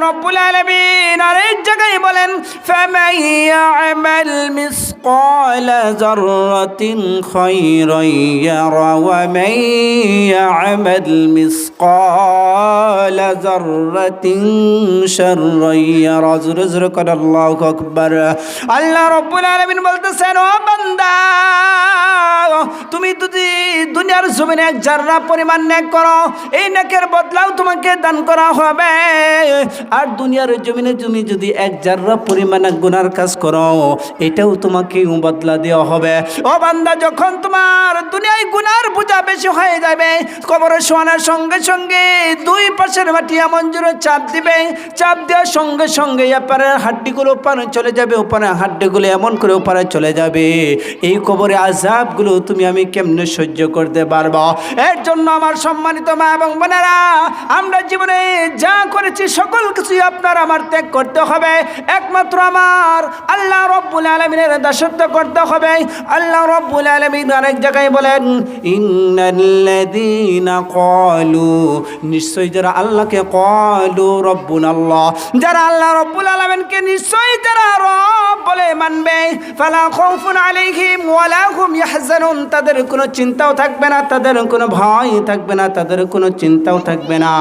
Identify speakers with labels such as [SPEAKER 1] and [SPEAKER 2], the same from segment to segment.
[SPEAKER 1] রব্বুল আলামিন আরেক জায়গায় বলেন ফামান ইয়ামাল মিসকালা যাররাতিন খায়রান ইয়ারা ওয়া মান ইয়ামাল মিসকালা যাররাতিন শাররান ইয়ারা। জোরে জোরে করে আল্লাহু আকবার। আল্লাহ রব্বুল আলামিন বলতেছেন, ও বান্দা, তুমি যদি দুনিয়ার জমিনে এক জাররা পরিমাণ নেক করো, এই নেকের বদলাও তোমাকে দান করা হবে। আর দুনিয়ার জমিনে তুমি যদি এক জাররা পরিমাণ গুনার কাজ করো, এটাও তোমাকে বদলা দেওয়া হবে। ও বান্দা, যখন তোমার দুনিয়ায় গুনার বোঝা বেশি হয়ে যাবে, কবরে শোয়ানোর সঙ্গে সঙ্গে দুই পাশের মাটি এমন জোরে চাপ দিবে, চাপ দেওয়ার সঙ্গে সঙ্গে এপারের হাড্ডিগুলো ওপারে চলে যাবে, ওপারে হাড্ডিগুলো এমন করে ওপারে চলে যাবে। এই কবরে আযাবগুলো তুমি আমি কেমনে সহ্য করতে পারবো? এর জন্য আমার সম্মানিত মা এবং বোনেরা, আমরা জীবনে যা করেছি সকল কিছুই আপনার আমার ত্যাগ করতে হবে। একমাত্র আমার আল্লাহ রব্বুল আলামিনের দাসত্ব করতে হবে। আল্লাহ রব্বুল আলামিন আরেক জায়গায় বলেন, ইন্নাল্লাযীনা ক্বালু, নিশ্চয়ই যারা আল্লাহকে ক্বালু রব্বুনাল্লাহ, যারা আল্লাহ রব্বুল আলামিনকে নিশ্চয়ই যারা রব বলে মানবে, ফালা খাউফুন আলাইহিম ওয়ালা হুম ইয়াহজানুন, তাদের কোনো চিন্তাও থাকবে না, তাদের কোনো ভয় থাকবে না, তাদের কোনো চিন্তাও থাকবে না।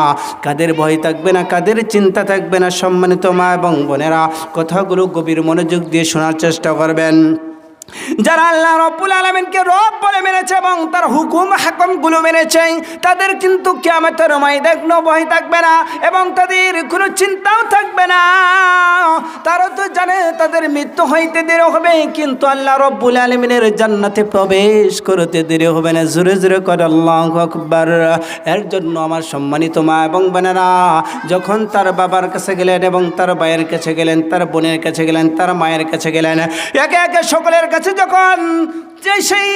[SPEAKER 1] কাদের ভয় থাকবে না, কাদের চিন্তা থাকবে না? সম্মানিত মা এবং বোনেরা, কথাগুলো গভীর মনোযোগ দিয়ে শোনার চেষ্টা করবেন। যারা আল্লাহ রব্বুল আলামিনকে রব বলে মেনেছে এবং তার হুকুম হাকমগুলো মেনেছে, তাদের কিন্তু কিয়ামতের ময়দানে কোনো ভয় থাকবে না এবং তাদের কোনো চিন্তাও থাকবে না। তারা তো জানে তাদের মৃত্যু হইতে দেরি হবে, কিন্তু আল্লাহ রব্বুল আলামিনের জান্নাতে প্রবেশ করতে দেরি হবে না। জোরে জোরে করে আল্লাহু আকবার। এর জন্য আমার সম্মানিত মা এবং বোনেরা, যখন তার বাবার কাছে গেলেন এবং তার ভাইয়ের কাছে গেলেন, তার বোনের কাছে গেলেন, তার মায়ের কাছে গেলেন, একে একে সকলের কাছে যখন যে সেই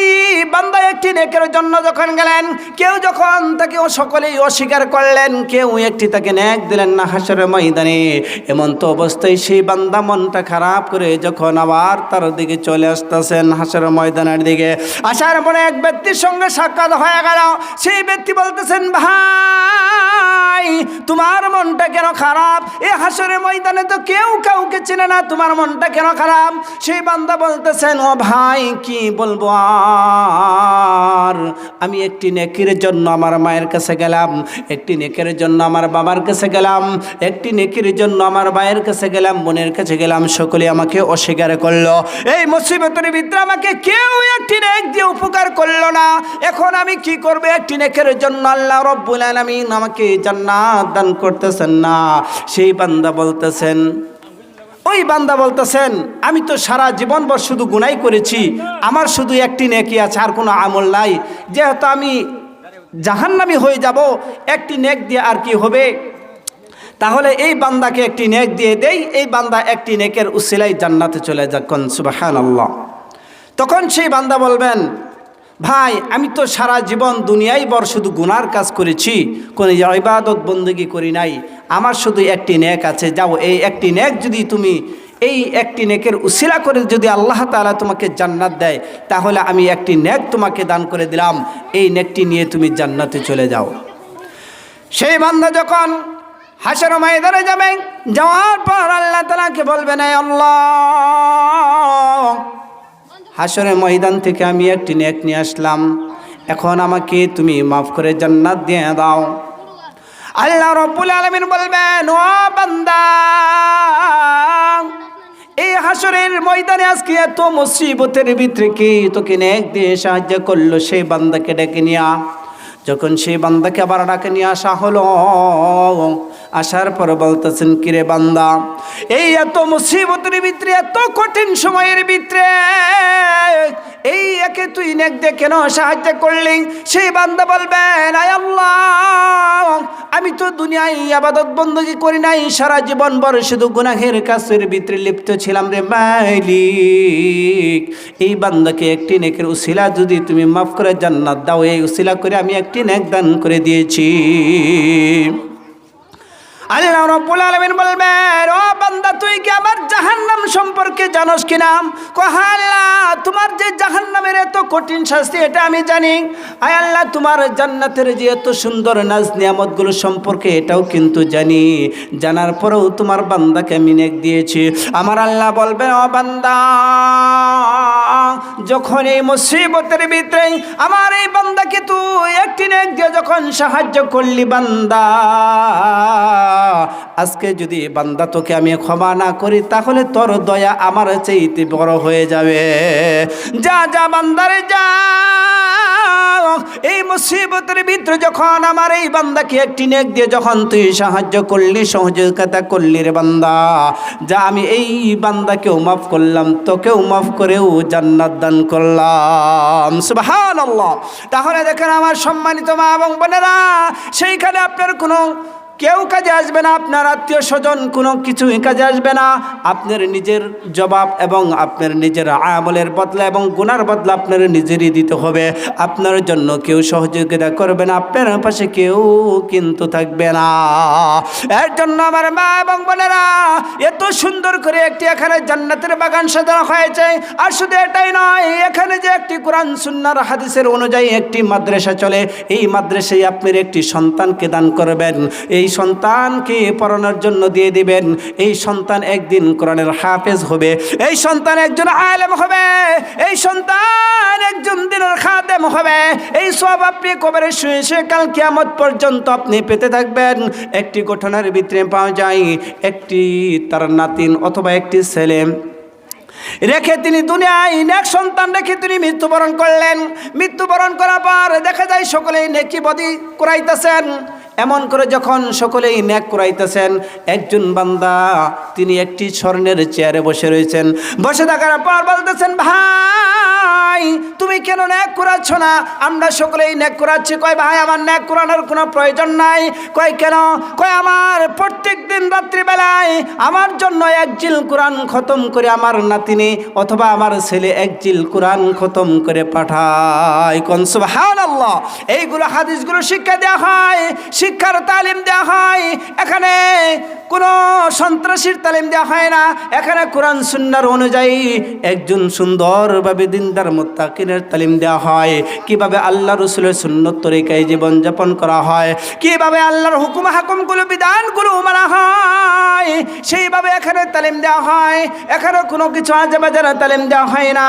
[SPEAKER 1] বান্দা একটি নেকের জন্য যখন গেলেন, কেউ যখন তাকে সকলেই অস্বীকার করলেন, কেউ একটি তাকে নেক দিলেন না হাসরের ময়দানে। এমন তো অবস্থায় সেই বান্দা মনটা খারাপ করে যখন আবার তার দিকে চলে আসতেছেন হাসরের ময়দানের দিকে, আসার পরে এক ব্যক্তির সঙ্গে সাক্ষাৎ হয়ে গেল। সেই ব্যক্তি বলতেছেন, ভাই তোমার মনটা কেন খারাপ? এ হাসরের ময়দানে তো কেউ কাউকে চেনে না, তোমার মনটা কেন খারাপ? সেই বান্দা বলতেছেন, ও ভাই কি বলবো আর, আমি একটি নেকির জন্য আমার মায়ের কাছে গেলাম, একটি নেকির জন্য আমার বাবার কাছে গেলাম, একটি নেকির জন্য আমার ভাইয়ের কাছে গেলাম, বোনের কাছে গেলাম, সকলে আমাকে অস্বীকার করলো। এই মুসিবতের ভিতরে আমাকে কেউ একটি নেক দিয়ে উপকার করলো না। এখন আমি কি করব? একটি নেকের জন্য আল্লাহ রব্বুল আলামিন আমাকে জান্নাত দান করতেছেন না। সেই বান্দা বলতেছেন, ওই বান্দা বলতেছেন, আমি তো সারা জীবনভর শুধু গুনাহ করেছি, আমার শুধু একটি নেকি আছে, আর কোনো আমল নাই। যেহেতু আমি জাহান্নামী হয়ে যাব, একটি নেক দিয়ে আর কি হবে? তাহলে এই বান্দাকে একটি নেক দিয়ে দেই, এই বান্দা একটি নেকের উসিলায় জান্নাতে চলে যাক। সুবহানাল্লাহ। তখন সেই বান্দা বলবেন, ভাই আমি তো সারা জীবন দুনিয়ায় বড় শুধু গুনার কাজ করেছি, কোনো ইবাদত বন্দেগী করি নাই, আমার শুধু একটি নেক আছে, যাও এই একটি নেক যদি তুমি এই একটি নেকের উসিলা করে যদি আল্লাহ তাআলা তোমাকে জান্নাত দেয়, তাহলে আমি একটি নেক তোমাকে দান করে দিলাম, এই নেকটি নিয়ে তুমি জান্নাতে চলে যাও। সেই বান্দা যখন হাসরের ময়দানে যাবে, যাওয়ার পর আল্লাহ তাআলাকে বলবেন, হে আল্লাহ, হাসরের ময়দান থেকে আমি একটি নেক নিয়ে আসলাম, এখন আমাকে তুমি মাফ করে জান্নাত দিয়ে দাও। আল্লাহ রব্বুল আলামিন বলবেন, ও বান্দা, এই হাসরের ময়দানে আজকে এত মুসিবতের ভিতরে কি তোকে নেক দিয়ে সাহায্য করলো? সেই বান্দাকে ডেকে নিয়া। যখন সেই বান্দাকে আবার ডাকে নিয়ে আসা হলো, আসার পর বলতেছেন, কিরে বান্দা, এই এত মুসিবতের ভিতরে, এত কঠিন সময়ের ভিতরে এই একে তুই নেক দিয়ে কেন সাহায্য করলি? সেই বান্দা বলবেন, আয় আল্লাহ, আমি তো দুনিয়ায় ইবাদত বন্দেগী করি নাই, সারা জীবন বড় শুধু গুনাহের কাজের ভিতরে লিপ্ত ছিলাম রে মালিক। এই বান্দাকে একটি নেকের উসিলা যদি তুমি মাফ করে জান্নাত দাও, এই উসিলা করে আমি একটি নেক দান করে দিয়েছি। আল্লাহ রাব্বুল আলামিন বলবেন, ও বান্দা, তুই কি আবার জাহান্নাম সম্পর্কে জানোস কিনা? কয় হ্যাঁ আল্লাহ, তোমার যে জাহান্নামের এত কঠিন শাস্তি এটা আমি জানি। আয় আল্লাহ, তোমার জান্নাতের যে এত সুন্দর নাজ নিয়ামতগুলো সম্পর্কে এটাও কিন্তু জানি। জানার পরেও তোমার বান্দাকে আমি নেক দিয়েছি। আমার আল্লাহ বলবেন, ও বান্দা, যখন এই মুসিবতের ভিতরে আমার এই বান্দাকে তুই একটি নেক দিয়ে যখন সাহায্য করলি বান্দা, আজকে যদি বান্দা তোকে আমি ক্ষমা না করি তাহলে তোর দয়া আমার চাইতে বড় হয়ে যাবে। যা যা বান্দারে যা, এই মুসিবতের ভিতরে যখন আমার এই বান্দাকে একটি নেক দিয়ে যখন তুই সাহায্য করলি, সহযোগিতা করলি রে বান্দা, যা আমি এই বান্দাকেও মাফ করলাম, তোকেও মাফ করেও জান্নাত দান করলাম। সুবহানাল্লাহ। তাহলে দেখেন আমার সম্মানিত মা এবং বোনেরা, সেইখানে আপনার কোনো কেউ কাজে আসবে না, আপনার আত্মীয় স্বজন কোনো কিছুই কাজে আসবে না। আপনার নিজের জবাব এবং আপনার নিজের আমলের বদলা এবং গুনার বদলা আপনার নিজেরই দিতে হবে। আপনার জন্য কেউ সহযোগিতা করবে না, আপনার পাশে কেউ কিন্তু থাকবে না। এর জন্য আমার মা এবং বোনেরা, এত সুন্দর করে একটি এখানে জান্নাতের বাগান সাজানো হয়েছে। আর শুধু এটাই নয়, এখানে যে একটি কোরআন সুন্নাহর হাদিসের অনুযায়ী একটি মাদ্রাসা চলে, এই মাদ্রাসায় আপনার একটি সন্তানকে দান করবেন, এই সন্তানকে পড়ানোর জন্য দিয়ে দিবেন। এই সন্তান একদিন কোরআনের হাফেজ হবে, এই সন্তান একজন আলেম হবে, এই সন্তান একজন দিনের খাদেম হবে। এই সব আপনি কবরে শুয়ে শুয়ে কাল কিয়ামত পর্যন্ত আপনি পেতে থাকবেন। একটি ঘটনার ভিতরে পাওয়া যায়, একটি তার নাতিন অথবা একটি ছেলে রেখে তিনি দুনিয়ায় নেক সন্তান রেখে তিনি মৃত্যুবরণ করলেন। মৃত্যুবরণ করার পর দেখা যায় সকলেই নেকি বদি করাইতেছেন। এমন করে যখন সকলেই নেক করাইতেছেন, একজন বান্দা তিনি একটি স্বর্ণের চেয়ারে বসে রয়েছেন। বসে থাকার পর বলতেছেন, ভাই তুমি কেন নেক করাচ্ছ না? আমরা সকলেই নেক করাচ্ছি। কয় ভাই আমার নেক করানোর কোনো প্রয়োজন নাই। কয় কেন? কয় আমার প্রত্যেক দিন রাত্রিবেলায় আমার জন্য এক জিল কোরআন খতম করে আমার নাতিনি অথবা আমার ছেলে এক জিল কোরআন খতম করে পাঠায়। কোন সুবহানাল্লাহ। এইগুলো হাদিসগুলো শিক্ষা দেওয়া হয়, শিক্ষার তালিম দেওয়া হয়। এখানে কোনো সন্ত্রাসীর তালিম দেওয়া হয় না, এখানে কোরআন সুন্নাহর অনুযায়ী একজন সুন্দরভাবে দিনদার মুত্তাকিনের তালিম দেওয়া হয়। কিভাবে আল্লাহ রসুলের সুন্নত তরিকায় জীবনযাপন করা হয়, কিভাবে আল্লাহর হুকুম হাকুমগুলো বিধানগুলো মানা হয়, সেইভাবে এখানে তালিম দেওয়া হয়। এখানে কোনো কিছু আজে বাজে তালিম দেওয়া হয় না।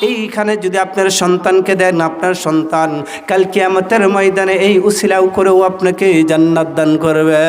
[SPEAKER 1] এইখানে যদি আপনার সন্তানকে দেন, আপনার সন্তান কাল কিয়ামতের ময়দানে এই উসিলাও করেও আপনাকে জান্নাত দান করবে।